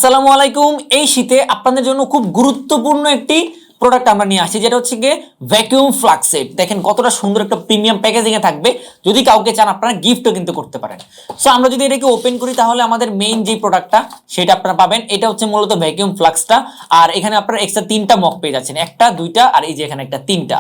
আসসালামু আলাইকুম। এই শীতে আপনাদের জন্য খুব গুরুত্বপূর্ণ একটি প্রোডাক্ট আমরা নিয়ে আসি, যেটা হচ্ছে গিয়ে ভ্যাকুয়াম ফ্লাক্স সেট। দেখেন কতটা সুন্দর একটা প্রিমিয়াম প্যাকেজিং এ থাকবে। যদি কাউকে চান আপনারা গিফটও কিন্তু করতে পারেন। সো আমরা যদি এটাকে ওপেন করি তাহলে আমাদের মেইন যে প্রোডাক্টটা সেটা আপনারা পাবেন। এটা হচ্ছে মূলত ভ্যাকুয়াম ফ্লাক্সটা। আর এখানে আপনারা এক্সট্রা তিনটা মগ পেয়ে যাচ্ছেন, একটা দুইটা আর এই যে এখানে একটা তিনটা।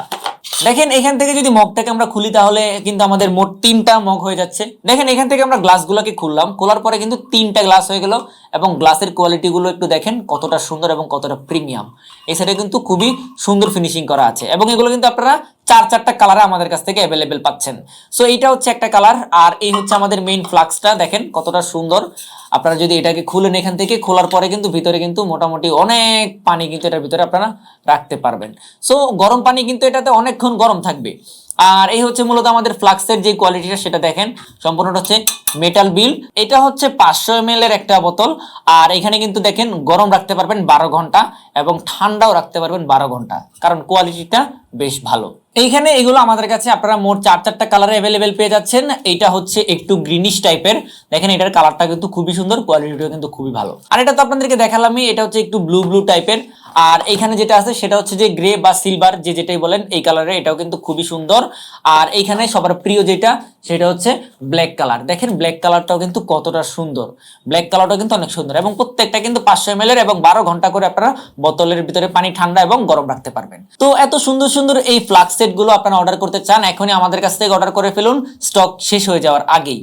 দেখেন এখান থেকে যদি মগটাকে আমরা খুলি তাহলে কিন্তু আমাদের মোট তিনটা মগ হয়ে যাচ্ছে। দেখেন এখান থেকে আমরা গ্লাসগুলোকে খুললাম, খোলার পরে কিন্তু তিনটা গ্লাস হয়ে গেল এবং গ্লাসের কোয়ালিটি গুলো একটু দেখেন কতটা সুন্দর এবং কতটা প্রিমিয়াম। এই সাইডে কিন্তু খুবই সুন্দর ফিনিশিং করা আছে এবং এগুলো কিন্তু আপনারা চারটা কালারে আমাদের কাছ থেকে অ্যাভেলেবেল পাচ্ছেন। সো এইটা হচ্ছে একটা কালার আর এই হচ্ছে আমাদের মেইন ফ্লাক্সটা। দেখেন কতটা সুন্দর। আপনারা যদি এটাকে খুলেন, এখান থেকে খোলার পরে কিন্তু ভিতরে কিন্তু মোটামুটি অনেক পানি কিন্তু এটার ভিতরে আপনারা রাখতে পারবেন। সো গরম পানি কিন্তু এটাতে অনেকক্ষণ গরম থাকবে। আর এই হচ্ছে মূলত আমাদের ফ্লাক্সের যে কোয়ালিটিটা সেটা দেখেন, সম্পূর্ণটা হচ্ছে মেটাল বিল। এটা হচ্ছে 500 ml এর একটা বোতল। আর এখানে কিন্তু দেখেন গরম রাখতে পারবেন 12 ঘন্টা এবং ঠান্ডাও রাখতে পারবেন 12 ঘন্টা, কারণ কোয়ালিটিটা বেশ ভালো। এইখানে এগুলো আমাদের কাছে আপনারা মোট চারটা কালারে অ্যাভেলেবেল পেয়ে যাচ্ছেন। এইটা হচ্ছে একটু গ্রিনিশ টাইপের। দেখেন এটার কালারটা কিন্তু খুবই সুন্দর, কোয়ালিটিটাও কিন্তু খুবই ভালো। আর এটা তো আপনাদেরকে দেখালামই, এটা হচ্ছে একটু ব্লু ব্লু টাইপের। আর এইখানে যেটা আছে সেটা হচ্ছে যে গ্রে বা সিলভার, যে যেটাই বলেন এই কালারে, এটাও কিন্তু খুবই সুন্দর। আর এইখানে সবার প্রিয় যেটা সেটা হচ্ছে ব্ল্যাক কালার। দেখেন ব্ল্যাক কালারটাও কিন্তু কতটা সুন্দর। ব্ল্যাক কালারটাও কিন্তু অনেক সুন্দর এবং প্রত্যেকটা কিন্তু 500 ml এর এবং 12 ঘন্টা করে আপনারা বোতলের ভিতরে পানি ঠান্ডা এবং গরম রাখতে পারবেন। তো এত সুন্দর সুন্দর এই ফ্লাক্স সেট গুলো আপনারা অর্ডার করতে চান, এখনই আমাদের কাছ থেকে অর্ডার করে ফেলুন, স্টক শেষ হয়ে যাওয়ার আগেই।